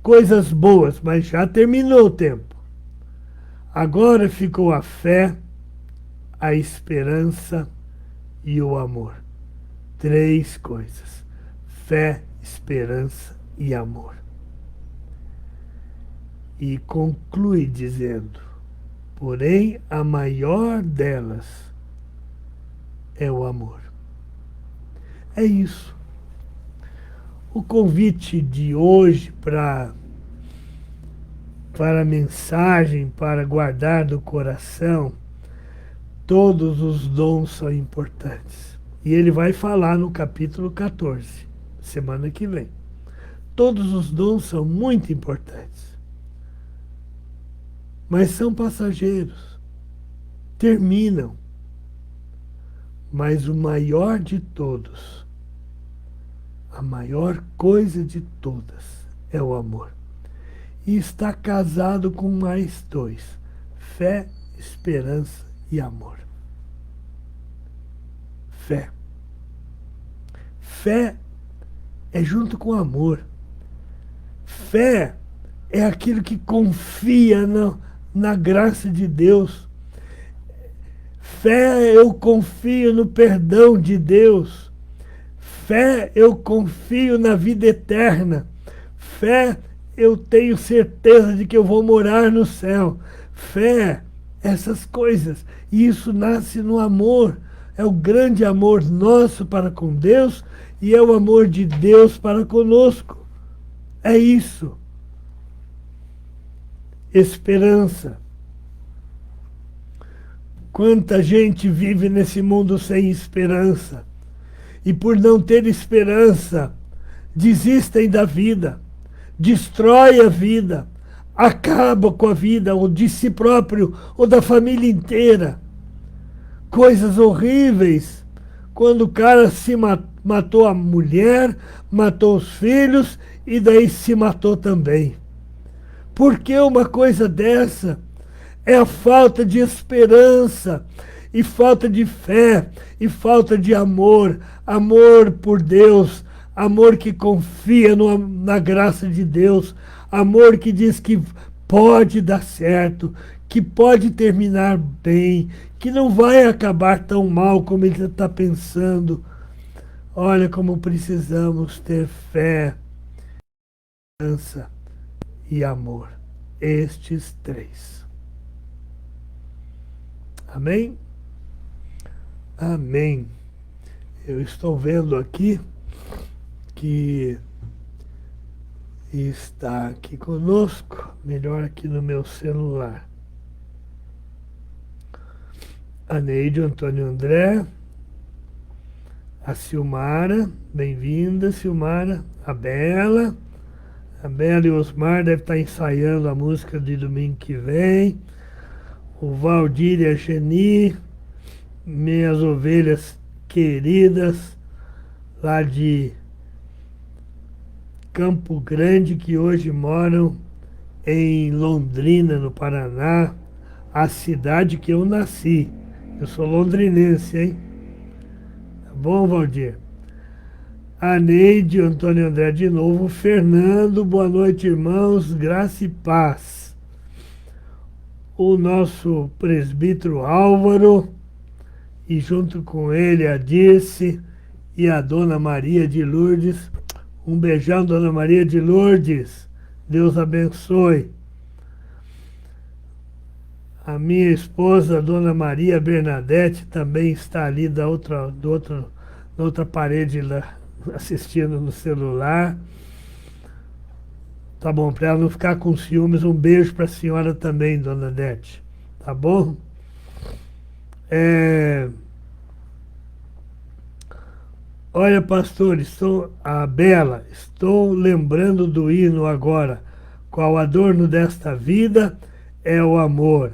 coisas boas, mas já terminou o tempo. Agora ficou a fé, a esperança e o amor. 3 coisas: fé, esperança e amor. E conclui dizendo: porém, a maior delas é o amor. É isso. O convite de hoje para a mensagem, para guardar do coração, todos os dons são importantes. E ele vai falar no capítulo 14, semana que vem. Todos os dons são muito importantes, mas são passageiros, terminam. Mas o maior de todos, a maior coisa de todas, é o amor. E está casado com mais 2: fé, esperança e amor. Fé. Fé é junto com amor. Fé é aquilo que confia na graça de Deus. Fé, eu confio no perdão de Deus. Fé, eu confio na vida eterna. Fé, eu tenho certeza de que eu vou morar no céu. Fé, essas coisas. E isso nasce no amor. É o grande amor nosso para com Deus e é o amor de Deus para conosco. É isso. Esperança. Quanta gente vive nesse mundo sem esperança. E por não ter esperança, desistem da vida, destrói a vida, acaba com a vida, ou de si próprio, ou da família inteira. Coisas horríveis. Quando o cara se matou a mulher, matou os filhos e daí se matou também. Por que uma coisa dessa? É a falta de esperança, e falta de fé, e falta de amor. Amor por Deus, amor que confia na graça de Deus, amor que diz que pode dar certo, que pode terminar bem, que não vai acabar tão mal como ele está pensando. Olha como precisamos ter fé, esperança e amor. Estes 3. Amém? Amém. Eu estou vendo aqui que está aqui conosco, melhor aqui no meu celular, a Neide, o Antônio André, a Silmara, bem-vinda, Silmara, a Bela e o Osmar devem estar ensaiando a música de domingo que vem, o Valdir e a Geni, minhas ovelhas queridas, lá de Campo Grande, que hoje moram em Londrina, no Paraná, a cidade que eu nasci. Eu sou londrinense, hein? Tá bom, Valdir? A Neide, o Antônio André de novo, o Fernando, boa noite, irmãos, graça e paz. O nosso presbítero Álvaro, e junto com ele a Dirce e a Dona Maria de Lourdes. Um beijão, Dona Maria de Lourdes. Deus abençoe. A minha esposa, Dona Maria Bernadette, também está ali da outra parede lá, assistindo no celular. Tá bom, para ela não ficar com ciúmes, um beijo para a senhora também, Dona Dete. Tá bom? Olha, pastor, a Bela, estou lembrando do hino agora. Qual adorno desta vida é o amor.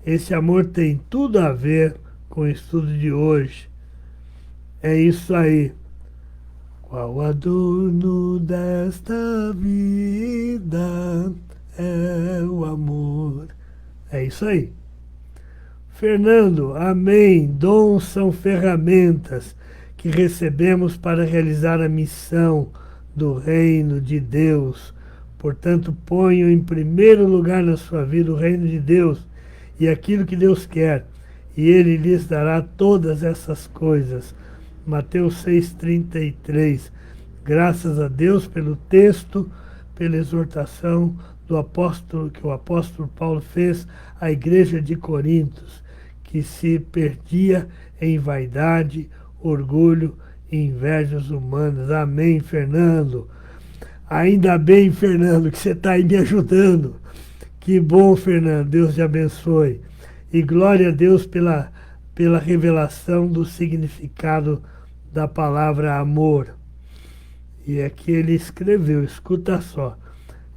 Esse amor tem tudo a ver com o estudo de hoje. É isso aí. Qual adorno desta vida é o amor. É isso aí. Fernando, amém. Dons são ferramentas que recebemos para realizar a missão do reino de Deus, Portanto, ponham em primeiro lugar na sua vida o reino de Deus e aquilo que Deus quer, e Ele lhes dará todas essas coisas. Mateus 6,33. Graças a Deus pelo texto, pela exortação do apóstolo, que o apóstolo Paulo fez à igreja de Corintos, que se perdia em vaidade, orgulho e invejas humanas. Amém, Fernando. Ainda bem, Fernando, que você está aí me ajudando. Que bom, Fernando. Deus te abençoe. E glória a Deus pela revelação do significado da palavra amor. E aqui ele escreveu, escuta só.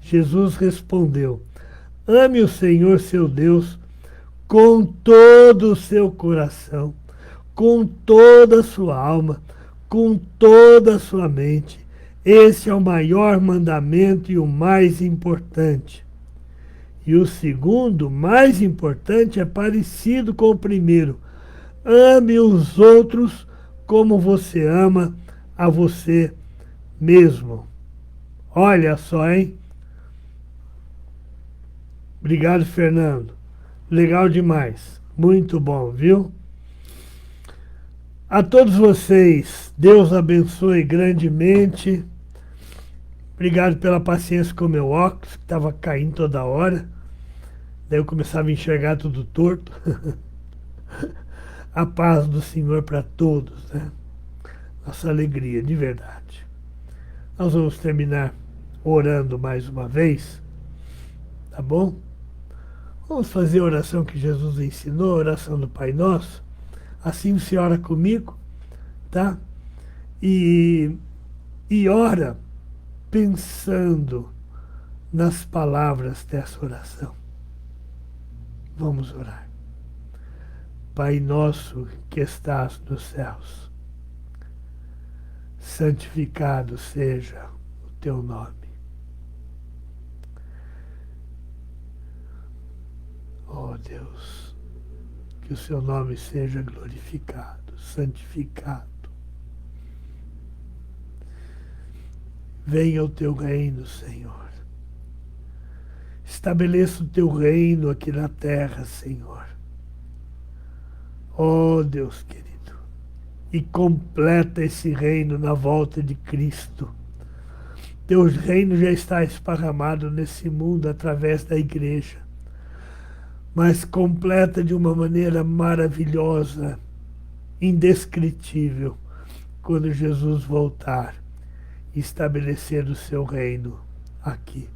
Jesus respondeu: ame o Senhor seu Deus com todo o seu coração, com toda a sua alma, com toda a sua mente. Esse é o maior mandamento e o mais importante. E o segundo, mais importante, é parecido com o primeiro. Ame os outros como você ama a você mesmo. Olha só, hein? Obrigado, Fernando. Legal demais. Muito bom, viu? A todos vocês, Deus abençoe grandemente. Obrigado pela paciência com o meu óculos, que estava caindo toda hora. Daí eu começava a enxergar tudo torto. A paz do Senhor para todos, né? Nossa alegria, de verdade. Nós vamos terminar orando mais uma vez, tá bom? Vamos fazer a oração que Jesus ensinou, a oração do Pai Nosso. Assim você ora comigo, tá? E ora pensando nas palavras dessa oração. Vamos orar. Pai nosso que estás nos céus, santificado seja o teu nome. Oh Deus, que o seu nome seja glorificado, santificado. Venha o teu reino, Senhor. Estabeleça o teu reino aqui na terra, Senhor. Oh Deus querido, e completa esse reino na volta de Cristo. Teu reino já está esparramado nesse mundo através da igreja, mas completa de uma maneira maravilhosa, indescritível, quando Jesus voltar e estabelecer o seu reino aqui.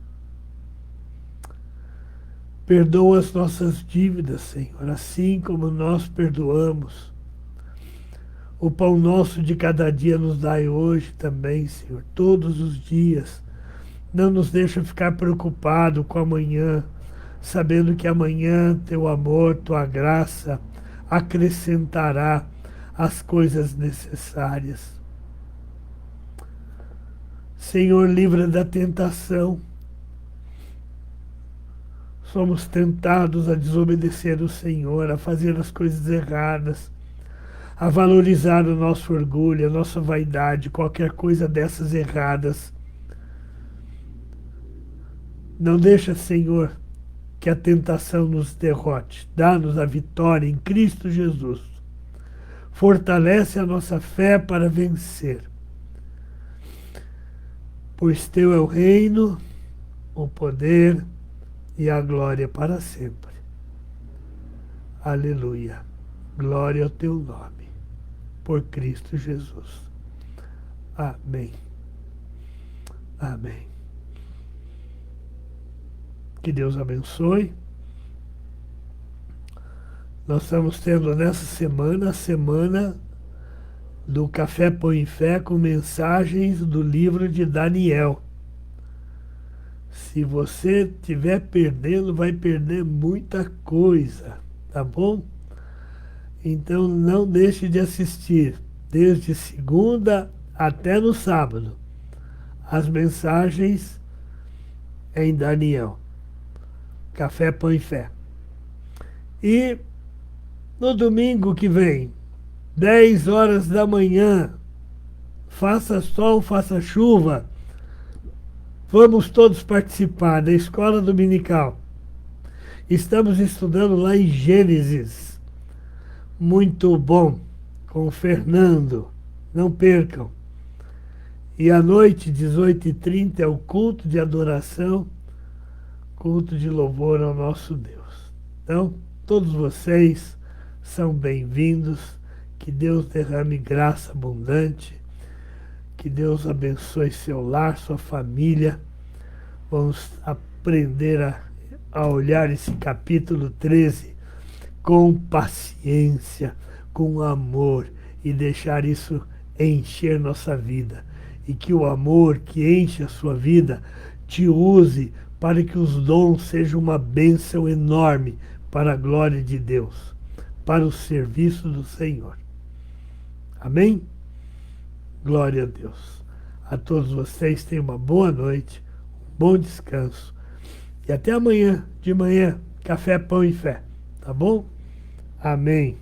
Perdoa as nossas dívidas, Senhor, assim como nós perdoamos. O pão nosso de cada dia nos dai hoje também, Senhor, todos os dias. Não nos deixa ficar preocupado com amanhã, sabendo que amanhã teu amor, tua graça acrescentará as coisas necessárias. Senhor, livra da tentação. Somos tentados a desobedecer o Senhor, a fazer as coisas erradas, a valorizar o nosso orgulho, a nossa vaidade, qualquer coisa dessas erradas. Não deixa, Senhor, que a tentação nos derrote. Dá-nos a vitória em Cristo Jesus. Fortalece a nossa fé para vencer. Pois teu é o reino, o poder e a glória para sempre. Aleluia. Glória ao teu nome, por Cristo Jesus. Amém. Amém. Que Deus abençoe. Nós estamos tendo nessa semana, a semana do Café Pão e Fé, com mensagens do livro de Daniel. Se você estiver perdendo, vai perder muita coisa, tá bom? Então não deixe de assistir, desde segunda até no sábado, as mensagens em Daniel. Café, Pão e Fé. E no domingo que vem, 10 horas da manhã, faça sol, faça chuva, Vamos todos participar da escola dominical. Estamos estudando lá em Gênesis. Muito bom. Com o Fernando. Não percam. E à noite, 18h30, é o culto de adoração, culto de louvor ao nosso Deus. Então, todos vocês são bem-vindos. Que Deus derrame graça abundante. Que Deus abençoe seu lar, sua família. Vamos aprender a olhar esse capítulo 13 com paciência, com amor e deixar isso encher nossa vida. E que o amor que enche a sua vida te use para que os dons sejam uma bênção enorme para a glória de Deus, para o serviço do Senhor. Amém? Glória a Deus. A todos vocês tenham uma boa noite, um bom descanso. E até amanhã, de manhã, café, pão e fé. Tá bom? Amém.